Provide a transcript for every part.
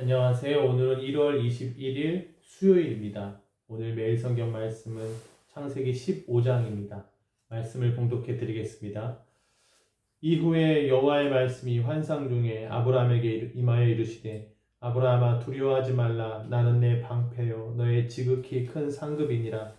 안녕하세요. 오늘은 1월 21일 수요일입니다. 오늘 매일 성경 말씀은 창세기 15장입니다. 말씀을 봉독해 드리겠습니다. 이후에 여호와의 말씀이 환상 중에 아브라함에게 임하여 이르시되 아브라함아 두려워하지 말라. 나는 내 방패요 너의 지극히 큰 상급이니라.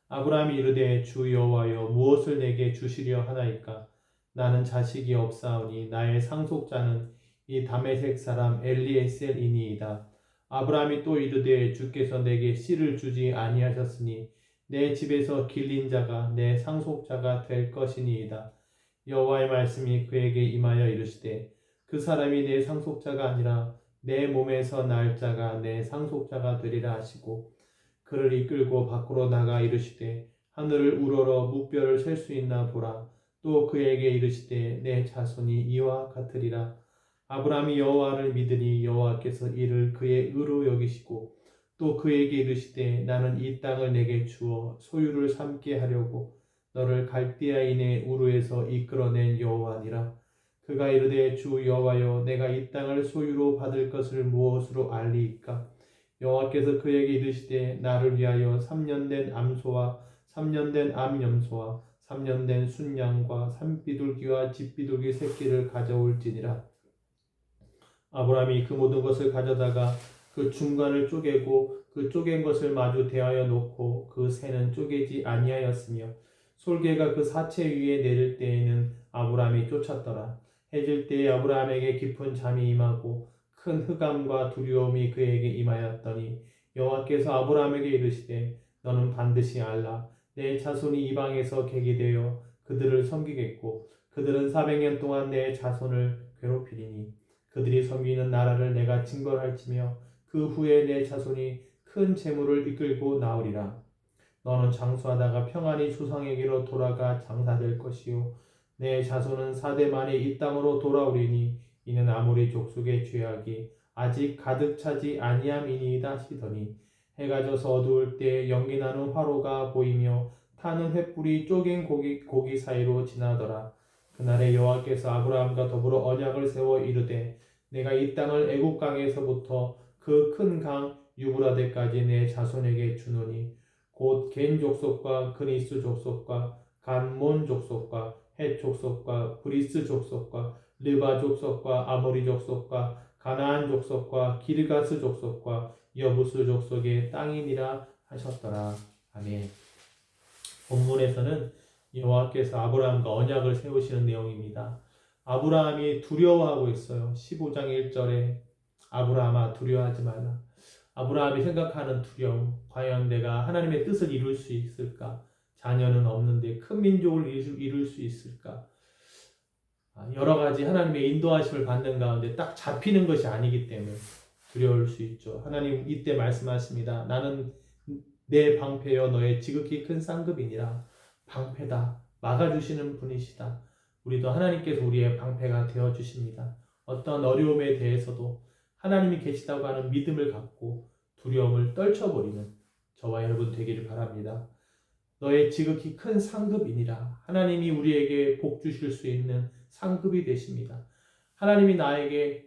아브라함이 이르되 주 여호와여 무엇을 내게 주시려 하나이까. 나는 자식이 없사오니 나의 상속자는 이 다메섹 사람 엘리에셀이니이다. 아브라함이 또 이르되 주께서 내게 씨를 주지 아니하셨으니 내 집에서 길린 자가 내 상속자가 될 것이니이다. 여호와의 말씀이 그에게 임하여 이르시되 그 사람이 내 상속자가 아니라 내 몸에서 날 자가 내 상속자가 되리라 하시고 그를 이끌고 밖으로 나가 이르시되 하늘을 우러러 묵별을 셀 수 있나 보라. 또 그에게 이르시되 내 자손이 이와 같으리라. 아브라함이 여호와를 믿으니 여호와께서 이를 그의 의로 여기시고 또 그에게 이르시되 나는 이 땅을 내게 주어 소유를 삼게 하려고 너를 갈대아인의 우르에서 이끌어낸 여호와니라. 그가 이르되 주 여호와여 내가 이 땅을 소유로 받을 것을 무엇으로 알리이까. 여호와께서 그에게 이르시되 나를 위하여 3년 된 암소와 3년 된 암염소와 3년 된 순양과 산비둘기와 집비둘기 새끼를 가져올지니라. 아브라함이 그 모든 것을 가져다가 그 중간을 쪼개고 그 쪼갠 것을 마주 대하여 놓고 그 새는 쪼개지 아니하였으며 솔개가 그 사체 위에 내릴 때에는 아브라함이 쫓았더라. 해질 때에 아브라함에게 깊은 잠이 임하고 큰 흑암과 두려움이 그에게 임하였더니 여호와께서 아브라함에게 이르시되 너는 반드시 알라. 내 자손이 이방에서 객이 되어 그들을 섬기겠고 그들은 400년 동안 내 자손을 괴롭히리니 그들이 섬기는 나라를 내가 징벌할지며 그 후에 내 자손이 큰 재물을 이끌고 나오리라. 너는 장수하다가 평안히 조상에게로 돌아가 장사될 것이요 내 자손은 4대 만에 이 땅으로 돌아오리니 이는 아모리 족속의 죄악이 아직 가득 차지 아니함이니이다 하시더니 해가 져서 어두울 때 연기나는 화로가 보이며 타는 횃불이 쪼갠 고기 사이로 지나더라. 그날에 여호와께서 아브라함과 더불어 언약을 세워 이르되 내가 이 땅을 애굽 강에서부터 그 큰 강 유브라데까지 내 자손에게 주노니 곧 겐 족속과 그니스 족속과 간몬 족속과 헷 족속과 브리스 족속과 르바 족속과 아모리 족속과 가나안 족속과 기르가스 족속과 여부스 족속의 땅이니라 하셨더라. 아멘. 본문에서는 여호와께서 아브라함과 언약을 세우시는 내용입니다. 아브라함이 두려워하고 있어요. 15장 1절에 아브라함아 두려워하지 말라. 아브라함이 생각하는 두려움, 과연 내가 하나님의 뜻을 이룰 수 있을까? 자녀는 없는데 큰 민족을 이룰 수 있을까? 여러 가지 하나님의 인도하심을 받는 가운데 딱 잡히는 것이 아니기 때문에 두려울 수 있죠. 하나님 이때 말씀하십니다. 나는 내 방패여 너의 지극히 큰 상급이니라. 방패다. 막아주시는 분이시다. 우리도 하나님께서 우리의 방패가 되어주십니다. 어떤 어려움에 대해서도 하나님이 계시다고 하는 믿음을 갖고 두려움을 떨쳐버리는 저와 여러분 되기를 바랍니다. 너의 지극히 큰 상급이니라. 하나님이 우리에게 복 주실 수 있는 상급이 되십니다. 하나님이 하나님이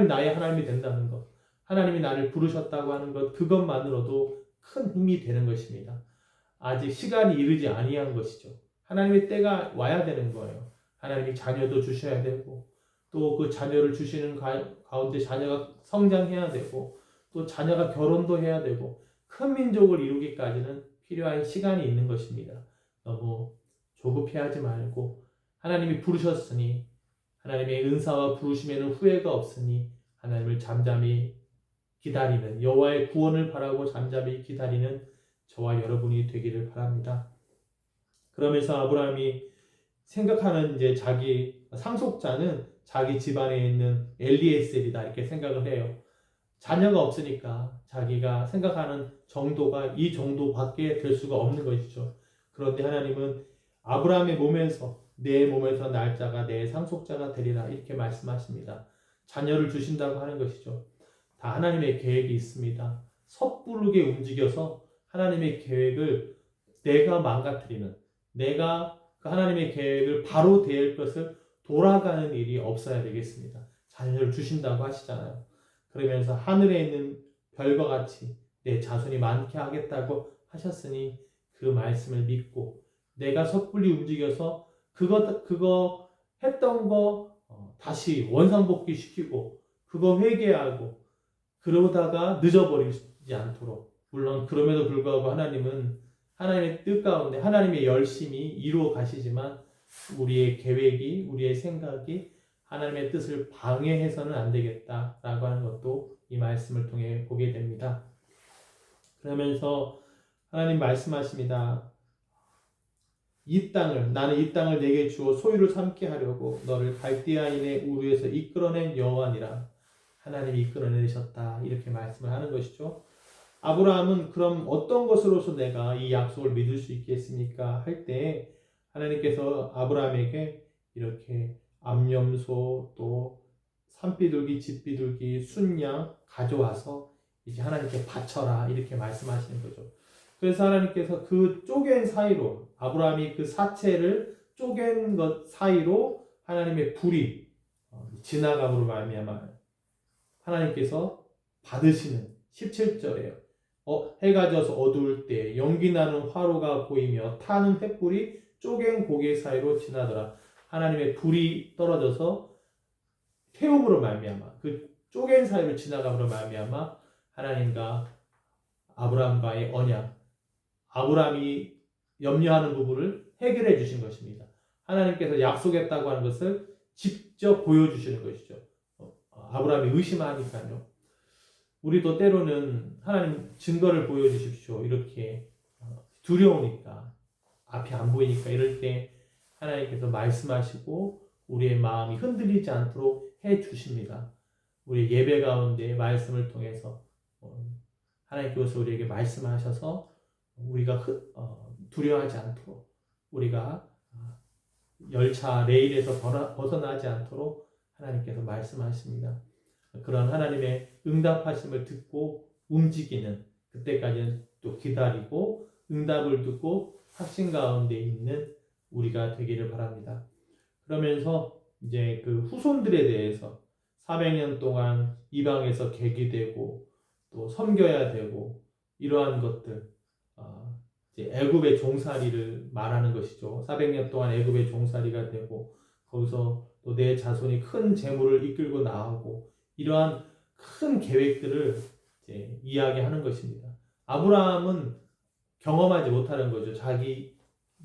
나의 하나님이 된다는 것, 하나님이 나를 부르셨다고 하는 것, 그것만으로도 큰 힘이 되는 것입니다. 아직 시간이 이르지 아니한 것이죠. 하나님의 때가 와야 되는 거예요. 하나님이 자녀도 주셔야 되고 또 그 자녀를 주시는 가운데 자녀가 성장해야 되고 또 자녀가 결혼도 해야 되고 큰 민족을 이루기까지는 필요한 시간이 있는 것입니다. 너무 조급해하지 말고 하나님이 부르셨으니 하나님의 은사와 부르심에는 후회가 없으니 하나님을 잠잠히 기다리는 여호와의 구원을 바라고 잠잠히 기다리는 저와 여러분이 되기를 바랍니다. 그러면서 아브라함이 생각하는 이제 자기 상속자는 자기 집안에 있는 엘리에셀이다 이렇게 생각을 해요. 자녀가 없으니까 자기가 생각하는 정도가 이 정도밖에 될 수가 없는 것이죠. 그런데 하나님은 아브라함의 몸에서 내 몸에서 날짜가 내 상속자가 되리라 이렇게 말씀하십니다. 자녀를 주신다고 하는 것이죠. 다 하나님의 계획이 있습니다. 섣부르게 움직여서 하나님의 계획을 내가 망가뜨리는 내가 그 하나님의 계획을 바로 대할 것을 돌아가는 일이 없어야 되겠습니다. 자녀를 주신다고 하시잖아요. 그러면서 하늘에 있는 별과 같이 내 자손이 많게 하겠다고 하셨으니 그 말씀을 믿고 내가 섣불리 움직여서 그거 했던 거 다시 원상복귀 시키고 그거 회개하고 그러다가 늦어버리지 않도록, 물론 그럼에도 불구하고 하나님은 하나님의 뜻 가운데 하나님의 열심히 이루어 가시지만 우리의 계획이, 우리의 생각이 하나님의 뜻을 방해해서는 안 되겠다라고 하는 것도 이 말씀을 통해 보게 됩니다. 그러면서 하나님 말씀하십니다. 나는 이 땅을 내게 주어 소유를 삼게 하려고 너를 갈대아인의 우르에서 이끌어낸 여호와니라. 하나님이 이끌어내셨다, 이렇게 말씀을 하는 것이죠. 아브라함은 그럼 어떤 것으로서 내가 이 약속을 믿을 수 있겠습니까? 할 때 하나님께서 아브라함에게 이렇게 암염소, 또 산비둘기, 집비둘기, 순양 가져와서 이제 하나님께 바쳐라, 이렇게 말씀하시는 거죠. 그래서 하나님께서 그 쪼갠 사이로, 아브라함이 그 사체를 쪼갠 것 사이로 하나님의 불이 지나감으로 말미암아 하나님께서 받으시는 17절에요. 해가 져서 어두울 때 연기 나는 화로가 보이며 타는 횃불이 쪼갠 고개 사이로 지나더라. 하나님의 불이 떨어져서 태움으로 말미암아, 그 쪼갠 사이로 지나감으로 말미암아 하나님과 아브라함과의 언약, 아브라함이 염려하는 부분을 해결해 주신 것입니다. 하나님께서 약속했다고 하는 것을 직접 보여주시는 것이죠. 아브라함이 의심하니까요. 우리도 때로는 하나님 증거를 보여주십시오, 이렇게 두려우니까, 앞이 안 보이니까, 이럴 때 하나님께서 말씀하시고 우리의 마음이 흔들리지 않도록 해 주십니다. 우리 예배 가운데 말씀을 통해서 하나님께서 우리에게 말씀하셔서 우리가 두려워하지 않도록, 우리가 열차 레일에서 벗어나지 않도록 하나님께서 말씀하십니다. 그런 하나님의 응답하심을 듣고 움직이는, 그때까지는 또 기다리고 응답을 듣고 확신 가운데 있는 우리가 되기를 바랍니다. 그러면서 이제 그 후손들에 대해서 400년 동안 이방에서 계기되고 또 섬겨야 되고 이러한 것들, 이제 애굽의 종살이를 말하는 것이죠. 400년 동안 애굽의 종살이가 되고 거기서 또 내 자손이 큰 재물을 이끌고 나오고 이러한 큰 계획들을 이제 이야기하는 것입니다. 아브라함은 경험하지 못하는 거죠. 자기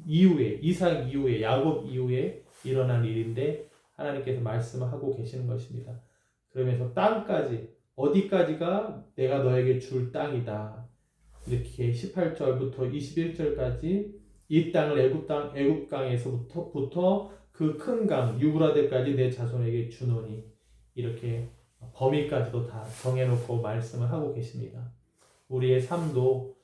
이후에, 이삭 이후에, 야곱 이후에 일어난 일인데 하나님께서 말씀하고 계시는 것입니다. 그러면서 땅까지, 어디까지가 내가 너에게 줄 땅이다, 이렇게 18절부터 21절까지 이 땅을 애굽강에서부터 그 큰 강 유브라데까지 내 자손에게 주노니, 이렇게 범위까지도 다 정해놓고 말씀을 하고 계십니다. 우리의 삶도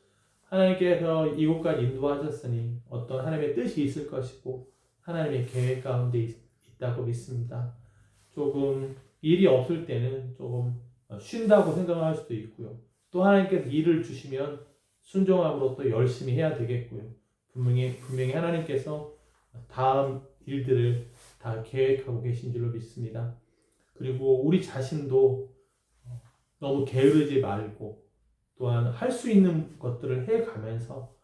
하나님께서 이곳까지 인도하셨으니 어떤 하나님의 뜻이 있을 것이고 하나님의 계획 가운데 있다고 믿습니다. 조금 일이 없을 때는 조금 쉰다고 생각할 수도 있고요. 또 하나님께서 일을 주시면 순종함으로 또 열심히 해야 되겠고요. 분명히 하나님께서 다음 일들을 다 계획하고 계신 줄로 믿습니다. 그리고 우리 자신도 너무 게으르지 말고 또한 할 수 있는 것들을 해가면서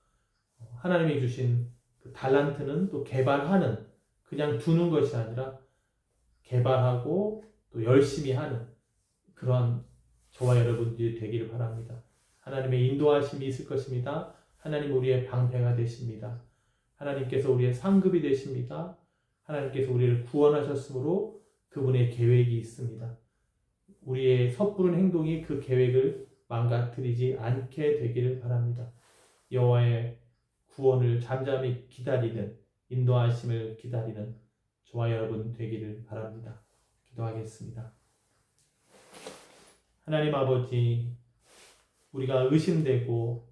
하나님이 주신 그 달란트는 또 개발하는, 그냥 두는 것이 아니라 개발하고 또 열심히 하는 그런 저와 여러분들이 되기를 바랍니다. 하나님의 인도하심이 있을 것입니다. 하나님 우리의 방패가 되십니다. 하나님께서 우리의 상급이 되십니다. 하나님께서 우리를 구원하셨으므로 그분의 계획이 있습니다. 우리의 섣부른 행동이 그 계획을 망가뜨리지 않게 되기를 바랍니다. 여호와의 구원을 잠잠히 기다리는, 인도하심을 기다리는 저와 여러분 되기를 바랍니다. 기도하겠습니다. 하나님 아버지, 우리가 의심되고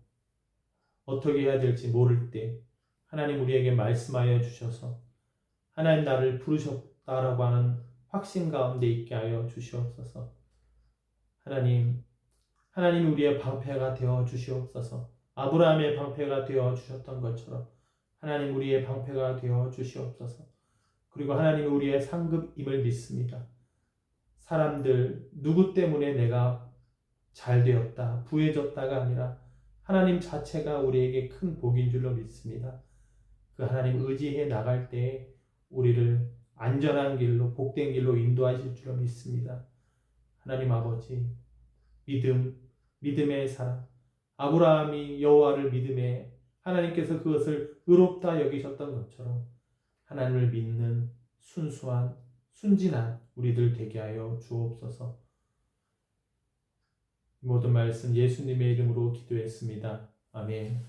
어떻게 해야 될지 모를 때 하나님 우리에게 말씀하여 주셔서 하나님 나를 부르셨다라고 하는 확신 가운데 있게 하여 주시옵소서. 하나님 우리의 방패가 되어 주시옵소서. 아브라함의 방패가 되어 주셨던 것처럼 하나님 우리의 방패가 되어 주시옵소서. 그리고 하나님 우리의 상급임을 믿습니다. 사람들 누구 때문에 내가 잘 되었다, 부해졌다가 아니라 하나님 자체가 우리에게 큰 복인 줄로 믿습니다. 그 하나님 의지해 나갈 때 우리를 안전한 길로, 복된 길로 인도하실 줄로 믿습니다. 하나님 아버지, 믿음의 사랑, 아브라함이 여호와를 믿음에 하나님께서 그것을 의롭다 여기셨던 것처럼 하나님을 믿는 순수한, 순진한 우리들 되게 하여 주옵소서. 모든 말씀 예수님의 이름으로 기도했습니다. 아멘.